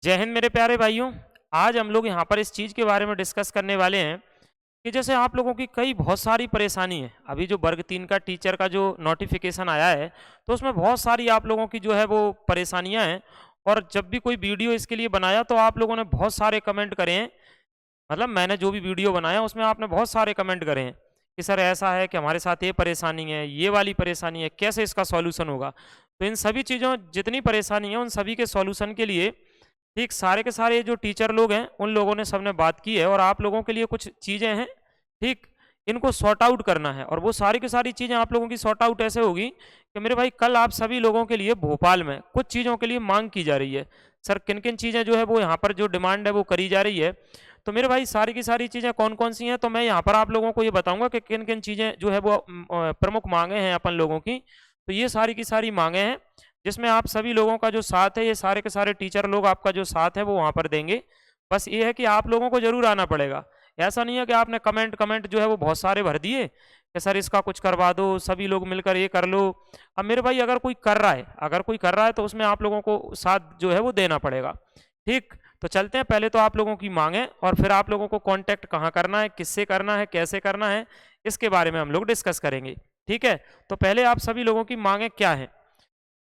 जय हिंद मेरे प्यारे भाइयों। आज हम लोग यहाँ पर इस चीज़ के बारे में डिस्कस करने वाले हैं कि जैसे आप लोगों की कई बहुत सारी परेशानी है। अभी जो वर्ग 3 का टीचर का जो नोटिफिकेशन आया है, तो उसमें बहुत सारी आप लोगों की जो है वो परेशानियाँ हैं। और जब भी कोई वीडियो इसके लिए बनाया तो आप लोगों ने बहुत सारे कमेंट करे हैं। मतलब मैंने जो भी वीडियो बनाया उसमें आपने बहुत सारे कमेंट करे हैं कि सर ऐसा है कि हमारे साथ ये परेशानी है, ये वाली परेशानी है, कैसे इसका सॉल्यूशन होगा। तो इन सभी चीज़ों जितनी परेशानी है उन सभी के सॉल्यूशन के लिए ठीक सारे के सारे जो टीचर लोग हैं उन लोगों ने सबने बात की है और आप लोगों के लिए कुछ चीज़ें हैं, ठीक, इनको सॉर्ट आउट करना है। और वो सारी की सारी चीज़ें आप लोगों की सॉर्ट आउट ऐसे होगी कि मेरे भाई कल आप सभी लोगों के लिए भोपाल में कुछ चीज़ों के लिए मांग की जा रही है। सर किन किन चीज़ें जो है वो यहाँ पर जो डिमांड है वो करी जा रही है। तो मेरे भाई सारी की सारी चीज़ें कौन कौन सी हैं, तो मैं यहाँ पर आप लोगों को ये बताऊंगा कि किन किन चीज़ें जो है वो प्रमुख मांगे हैं अपन लोगों की। तो ये सारी की सारी मांगे हैं जिसमें आप सभी लोगों का जो साथ है, ये सारे के सारे टीचर लोग आपका जो साथ है वो वहाँ पर देंगे। बस ये है कि आप लोगों को ज़रूर आना पड़ेगा। ऐसा नहीं है कि आपने कमेंट कमेंट जो है वो बहुत सारे भर दिए कि सर इसका कुछ करवा दो, सभी लोग मिलकर ये कर लो। अब मेरे भाई अगर कोई कर रहा है तो उसमें आप लोगों को साथ जो है वो देना पड़ेगा। ठीक, तो चलते हैं। पहले तो आप लोगों की मांगे और फिर आप लोगों को कांटेक्ट कहाँ करना है, किससे करना है, कैसे करना है, इसके बारे में हम लोग डिस्कस करेंगे। ठीक है, तो पहले आप सभी लोगों की मांगे क्या है।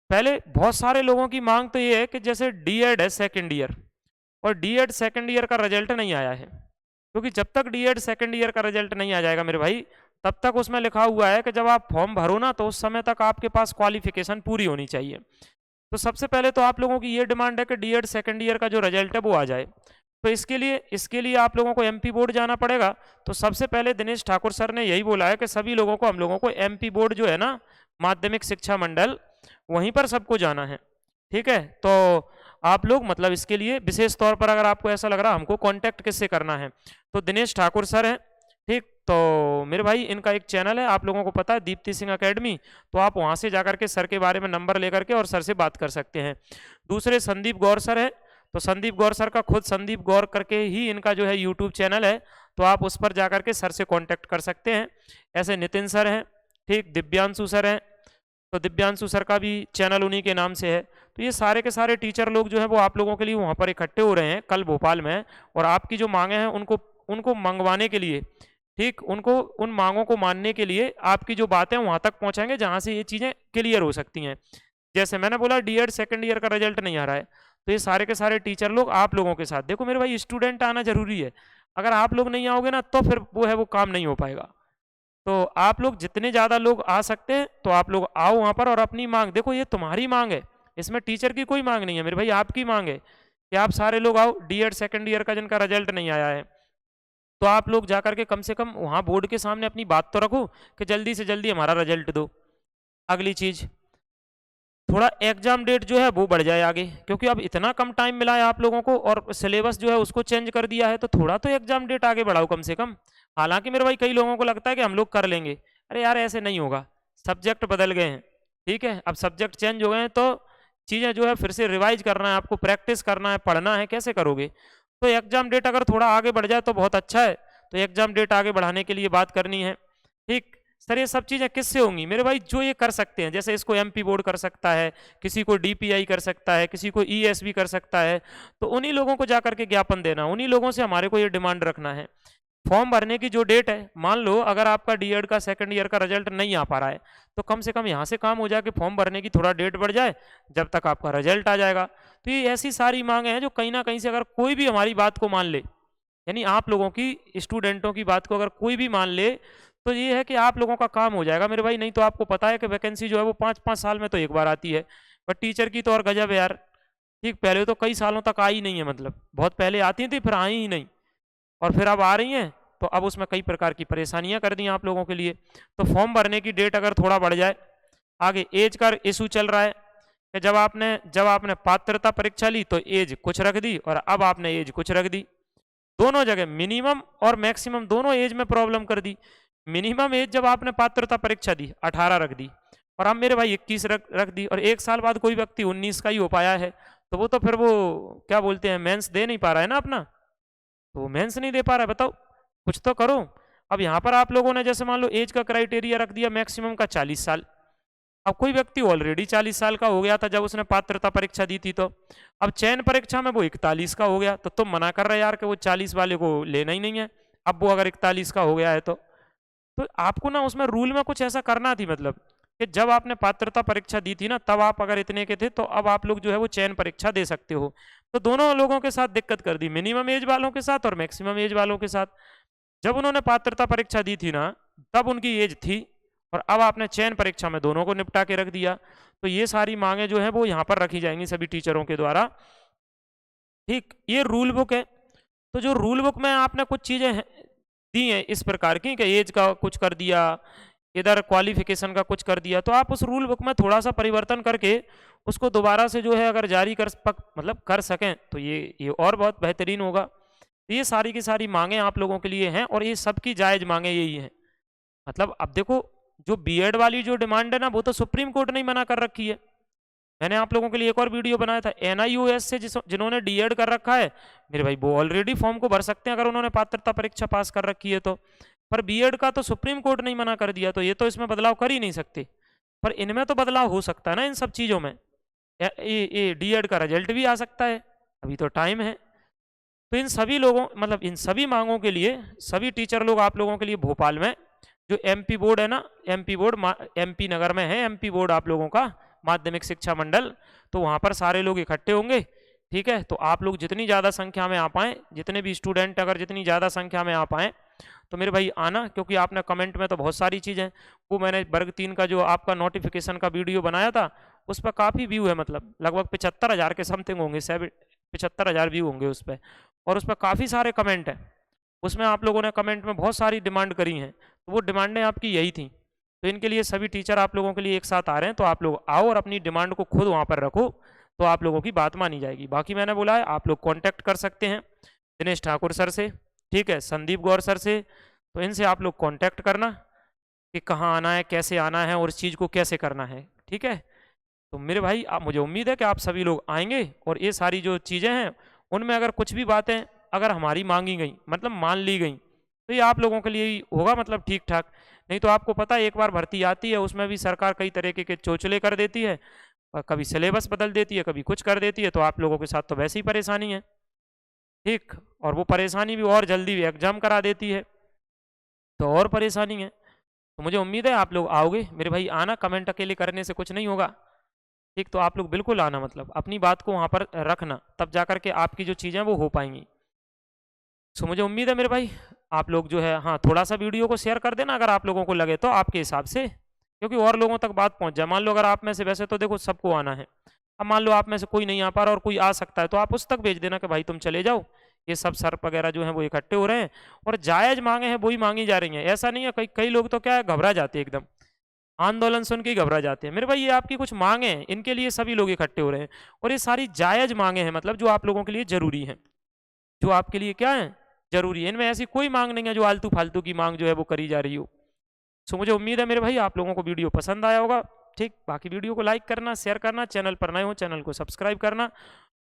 पहले बहुत सारे लोगों की मांग तो ये है कि जैसे डीएड है सेकंड ईयर, और डीएड सेकंड ईयर का रिजल्ट नहीं आया है। क्योंकि जब तक डीएड सेकंड ईयर का रिजल्ट नहीं आ जाएगा मेरे भाई, तब तक उसमें लिखा हुआ है कि जब आप फॉर्म भरो ना तो उस समय तक आपके पास क्वालिफिकेशन पूरी होनी चाहिए। तो सबसे पहले तो आप लोगों की ये डिमांड है कि डीएड सेकंड ईयर का जो रिजल्ट है वो आ जाए। तो इसके लिए आप लोगों को एमपी बोर्ड जाना पड़ेगा। तो सबसे पहले दिनेश ठाकुर सर ने यही बोला है कि सभी लोगों को, हम लोगों को एमपी बोर्ड जो है ना, माध्यमिक शिक्षा मंडल, वहीं पर सबको जाना है। ठीक है, तो आप लोग मतलब इसके लिए विशेष तौर पर अगर आपको ऐसा लग रहा हमको कांटेक्ट किससे करना है, तो दिनेश ठाकुर सर हैं। ठीक, तो मेरे भाई इनका एक चैनल है, आप लोगों को पता है, दीप्ति सिंह एकेडमी। तो आप वहां से जाकर के सर के बारे में नंबर लेकर के और सर से बात कर सकते हैं। दूसरे संदीप गौर सर है। तो संदीप गौर सर का खुद संदीप गौर करके ही इनका जो है यूट्यूब चैनल है, तो आप उस पर जाकर के सर से कांटेक्ट कर सकते हैं। ऐसे नितिन सर हैं। ठीक, दिव्यांशु सर हैं। तो दिव्यांशु सर का भी चैनल उन्हीं के नाम से है। तो ये सारे के सारे टीचर लोग जो है वो आप लोगों के लिए वहाँ पर इकट्ठे हो रहे हैं कल भोपाल में, और आपकी जो मांगे हैं उनको उनको मंगवाने के लिए, ठीक, उनको उन मांगों को मानने के लिए आपकी जो बातें वहाँ तक पहुँचाएंगे जहाँ से ये चीज़ें क्लियर हो सकती हैं। जैसे मैंने बोला डीएड सेकंड ईयर का रिजल्ट नहीं आ रहा है, तो ये सारे के सारे टीचर लोग आप लोगों के साथ, देखो मेरे भाई स्टूडेंट आना जरूरी है। अगर आप लोग नहीं आओगे ना तो फिर वो है वो काम नहीं हो पाएगा। तो आप लोग जितने ज़्यादा लोग आ सकते हैं तो आप लोग आओ वहाँ पर और अपनी मांग, देखो ये तुम्हारी मांग है, इसमें टीचर की कोई मांग नहीं है मेरे भाई, आपकी मांग है कि आप सारे लोग आओ। डीएड सेकंड ईयर का जिनका रिजल्ट नहीं आया है, तो आप लोग जाकर के कम से कम वहाँ बोर्ड के सामने अपनी बात तो रखो कि जल्दी से जल्दी हमारा रिजल्ट दो। अगली चीज़, थोड़ा एग्जाम डेट जो है वो बढ़ जाए आगे, क्योंकि अब इतना कम टाइम मिला है आप लोगों को और सिलेबस जो है उसको चेंज कर दिया है, तो थोड़ा तो एग्जाम डेट आगे बढ़ाओ कम से कम। हालांकि मेरे भाई कई लोगों को लगता है कि हम लोग कर लेंगे, अरे यार ऐसे नहीं होगा, सब्जेक्ट बदल गए हैं। ठीक है, अब सब्जेक्ट चेंज हो गए हैं तो चीज़ें जो है फिर से रिवाइज करना है, आपको प्रैक्टिस करना है, पढ़ना है, कैसे करोगे। तो एग्जाम डेट अगर थोड़ा आगे बढ़ जाए तो बहुत अच्छा है। तो एग्जाम डेट आगे बढ़ाने के लिए बात करनी है। ठीक, सर ये सब चीज़ें किससे होंगी मेरे भाई, जो ये कर सकते हैं, जैसे इसको एमपी बोर्ड कर सकता है, किसी को डीपीआई कर सकता है, किसी को ईएसबी कर सकता है। तो उन्हीं लोगों को जाकर के ज्ञापन देना, उन्हीं लोगों से हमारे को ये डिमांड रखना है। फॉर्म भरने की जो डेट है, मान लो अगर आपका डीएड का सेकंड ईयर का रिजल्ट नहीं आ पा रहा है, तो कम से कम यहाँ से काम हो जाए कि फॉर्म भरने की थोड़ा डेट बढ़ जाए जब तक आपका रिजल्ट आ जाएगा। तो ये ऐसी सारी मांगे हैं जो कहीं ना कहीं से अगर कोई भी हमारी बात को मान ले, यानी आप लोगों की स्टूडेंटों की बात को अगर कोई भी मान ले, तो ये है कि आप लोगों का काम हो जाएगा मेरे भाई। नहीं तो आपको पता है कि वैकेंसी जो है वो 5-5 साल में तो एक बार आती है, बट टीचर की तो और गजब है यार। ठीक, पहले तो कई सालों तक आई नहीं है, मतलब बहुत पहले आती थी फिर आई ही नहीं, और फिर अब आ रही हैं, तो अब उसमें कई प्रकार की परेशानियां कर दी आप लोगों के लिए। तो फॉर्म भरने की डेट अगर थोड़ा बढ़ जाए, आगे एज का इशू चल रहा है कि जब आपने पात्रता परीक्षा ली तो एज कुछ रख दी और अब आपने एज कुछ रख दी। दोनों जगह मिनिमम और मैक्सिमम दोनों एज में प्रॉब्लम कर दी। मिनिमम एज जब आपने पात्रता परीक्षा दी 18 रख दी, और अब मेरे भाई 21 रख दी, और एक साल बाद कोई व्यक्ति 19 का ही हो पाया है, तो वो तो फिर वो क्या बोलते हैं मेंस दे नहीं पा रहा है ना अपना, तो मेंस नहीं दे पा रहा है, बताओ कुछ तो करो। अब यहाँ पर आप लोगों ने जैसे मान लो एज का क्राइटेरिया रख दिया मैक्सिमम का 40 साल, अब कोई व्यक्ति ऑलरेडी 40 साल का हो गया था जब उसने पात्रता परीक्षा दी थी, तो अब चयन परीक्षा में वो 41 का हो गया, तो तुम मना कर रहे यार कि वो 40 वाले को लेना ही नहीं है। अब वो अगर 41 का हो गया है तो आपको ना उसमें रूल में कुछ ऐसा करना थी, मतलब कि जब आपने पात्रता परीक्षा दी थी ना तब आप अगर इतने के थे तो अब आप लोग जो है वो चयन परीक्षा दे सकते हो। तो दोनों लोगों के साथ दिक्कत कर दी, मिनिमम एज वालों के साथ और मैक्सिमम एज वालों के साथ। जब उन्होंने पात्रता परीक्षा दी थी ना तब उनकी एज थी, और अब आपने चयन परीक्षा में दोनों को निपटा के रख दिया। तो ये सारी मांगे जो है वो यहाँ पर रखी जाएंगी सभी टीचरों के द्वारा। ठीक, ये रूल बुक है। तो जो रूल बुक में आपने कुछ चीजें दी हैं इस प्रकार की कि एज का कुछ कर दिया, इधर क्वालिफिकेशन का कुछ कर दिया, तो आप उस रूल बुक में थोड़ा सा परिवर्तन करके उसको दोबारा से जो है अगर जारी मतलब कर सकें तो ये और बहुत बेहतरीन होगा। तो ये सारी की सारी मांगे आप लोगों के लिए हैं और ये सबकी जायज मांगे यही हैं। मतलब अब देखो जो बीएड वाली जो डिमांड है ना वो तो सुप्रीम कोर्ट ने ही मना कर रखी है। मैंने आप लोगों के लिए एक और वीडियो बनाया था, एनआईओएस से जिन्होंने डीएड कर रखा है मेरे भाई वो ऑलरेडी फॉर्म को भर सकते हैं अगर उन्होंने पात्रता परीक्षा पास कर रखी है तो। पर बीएड का तो सुप्रीम कोर्ट ने ही मना कर दिया, तो ये तो इसमें बदलाव कर ही नहीं सकते। पर इनमें तो बदलाव हो सकता है ना इन सब चीज़ों में। ये डीएड का रिजल्ट भी आ सकता है, अभी तो टाइम है। तो इन सभी लोगों मतलब इन सभी मांगों के लिए सभी टीचर लोग आप लोगों के लिए भोपाल में जो एमपी बोर्ड है ना, एमपी बोर्ड एमपी नगर में है एमपी बोर्ड आप लोगों का माध्यमिक शिक्षा मंडल, तो वहाँ पर सारे लोग इकट्ठे होंगे। ठीक है, तो आप लोग जितनी ज़्यादा संख्या में आ पाएँ, जितने भी स्टूडेंट अगर जितनी ज़्यादा संख्या में आ पाएँ तो मेरे भाई आना, क्योंकि आपने कमेंट में तो बहुत सारी चीज़ें, वो मैंने वर्ग 3 का जो आपका नोटिफिकेशन का वीडियो बनाया था उस पर काफ़ी व्यू है, मतलब लगभग 75,000 के समथिंग होंगे, 75,000 व्यू होंगे उस पर, और उस पर काफ़ी सारे कमेंट हैं। उसमें आप लोगों ने कमेंट में बहुत सारी डिमांड करी हैं, तो वो डिमांडें आपकी यही थी। तो इनके लिए सभी टीचर आप लोगों के लिए एक साथ आ रहे हैं, तो आप लोग आओ और अपनी डिमांड को खुद वहाँ पर रखो, तो आप लोगों की बात मानी जाएगी। बाकी मैंने बोला है आप लोग कॉन्टैक्ट कर सकते हैं दिनेश ठाकुर सर से, ठीक है, संदीप गौर सर से, तो इनसे आप लोग कॉन्टैक्ट करना कि कहाँ आना है, कैसे आना है और इस चीज़ को कैसे करना है। ठीक है, तो मेरे भाई आप, मुझे उम्मीद है कि आप सभी लोग आएंगे और ये सारी जो चीज़ें हैं उनमें अगर कुछ भी बातें अगर हमारी मांगी गई मतलब मान ली गई तो ये आप लोगों के लिए ही होगा, मतलब ठीक ठाक। नहीं तो आपको पता है एक बार भर्ती आती है उसमें भी सरकार कई तरीके के चोचले कर देती है, कभी सिलेबस बदल देती है, कभी कुछ कर देती है, तो आप लोगों के साथ तो वैसे ही परेशानी है। ठीक, और वो परेशानी भी और जल्दी भी एग्जाम करा देती है, तो और परेशानी है। तो मुझे उम्मीद है आप लोग आओगे मेरे भाई, आना, कमेंट अकेले करने से कुछ नहीं होगा। ठीक, तो आप लोग बिल्कुल आना, मतलब अपनी बात को वहाँ पर रखना, तब जा कर के आपकी जो चीज़ें वो हो पाएंगी। सो मुझे उम्मीद है मेरे भाई आप लोग जो है हाँ थोड़ा सा वीडियो को शेयर कर देना अगर आप लोगों को लगे तो आपके हिसाब से, क्योंकि और लोगों तक बात पहुँच जाए। मान लो अगर आप में से, वैसे तो देखो सबको आना है, अब मान लो आप में से कोई नहीं आ पा रहा और कोई आ सकता है तो आप उस तक भेज देना कि भाई तुम चले जाओ, ये सब सर वगैरह जो है वो इकट्ठे हो रहे हैं और जायज़ मांगे हैं वही मांगी जा रही हैं। ऐसा नहीं है, कई कई लोग तो क्या है घबरा जाते हैं, एकदम आंदोलन सुन के ही घबरा जाते हैं। मेरे भाई ये आपकी कुछ मांगे हैं, इनके लिए सभी लोग इकट्ठे हो रहे हैं और ये सारी जायज़ मांगे हैं, मतलब जो आप लोगों के लिए जरूरी है, जो आपके लिए क्या है जरूरी है। इनमें ऐसी कोई मांग नहीं है जो आलतू फालतू की मांग जो है वो करी जा रही हो। सो मुझे उम्मीद है मेरे भाई आप लोगों को वीडियो पसंद आया होगा। ठीक, बाकी वीडियो को लाइक करना, शेयर करना, चैनल पर नए हो चैनल को सब्सक्राइब करना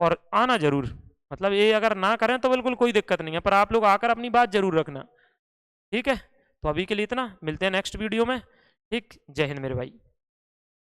और आना जरूर। मतलब ये अगर ना करें तो बिल्कुल कोई दिक्कत नहीं है, पर आप लोग आकर अपनी बात जरूर रखना। ठीक है, तो अभी के लिए इतना, मिलते हैं नेक्स्ट वीडियो में। ठीक, जय हिंद मेरे भाई।